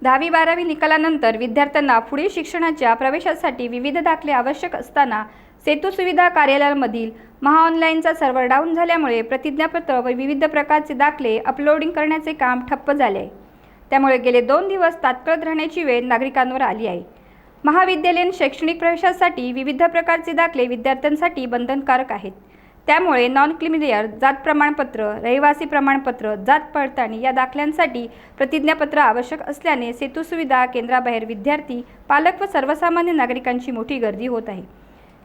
10वी-12वी निकालानंतर विद्यार्थ्यांना पुढील शिक्षणाच्या प्रवेशासाठी विविध दाखले आवश्यक असताना सेतू सुविधा कार्यालयामधील महाऑनलाईनचा सर्व्हर डाऊन झाल्यामुळे प्रतिज्ञापत्र व विविध प्रकारचे दाखले अपलोडिंग करण्याचे काम ठप्प झाले आहे। त्यामुळे गेले 2 दिवस तात्काळ राहण्याची वेळ नागरिकांवर आली आहे। महाविद्यालयीन शैक्षणिक प्रवेशासाठी विविध प्रकारचे दाखले विद्यार्थ्यांसाठी बंधनकारक आहेत। त्यामुळे नॉन क्रिमिलियर जात प्रमाणपत्र, रहिवासी प्रमाणपत्र, जात पडताळणी या दाखल्यांसाठी प्रतिज्ञापत्र आवश्यक असल्याने सेतू सुविधा केंद्राबाहेर विद्यार्थी, पालक व सर्वसामान्य नागरिकांची मोठी गर्दी होत आहे।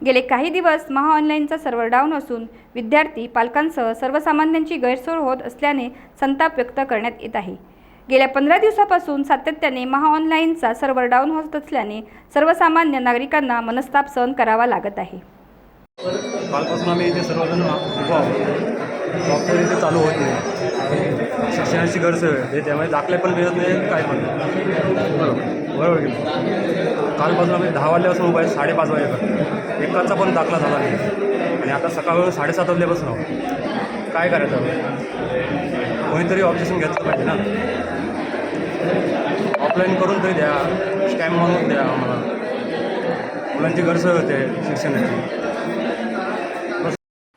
गेले काही दिवस महाऑनलाईनचा सर्व्हर डाऊन असून विद्यार्थी, पालकांसह सर्वसामान्यांची गैरसोय होत असल्याने संताप व्यक्त करण्यात येत आहे। गेल्या 15 दिवसापासून सातत्याने महाऑनलाईनचा सर्व्हर डाऊन होत असल्याने सर्वसामान्य नागरिकांना मनस्ताप सहन करावा लागत आहे। कालपासून आम्ही इथे सर्वजण उभा आहोत। सॉफ्टवेअर इथे चालू होत नाही, शिक्षणाची गरज आहे, त्यामुळे दाखले पण मिळत नाही, काय पण बरोबर की कालपासून आम्ही 10 वाजल्यापासून उभा आहे, 5:30 वाजेपर्यंत एकाचा पण दाखला झाला नाही आणि आता सकाळी 7:30 वाजल्यापासून आहोत। काय करायचं, कोणीतरी ऑब्जेक्शन घेतलं पाहिजे ना। ऑफलाईन करून तरी द्या, स्टॅम्प म्हणून द्या आम्हाला, मुलांची गरज होते शिक्षणाची।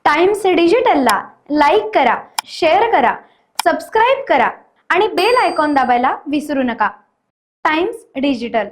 टाइम्स डिजिटलला लाईक करा, शेअर करा, सबस्क्राईब करा आणि बेल आयकॉन दाबायला विसरू नका। Times digital.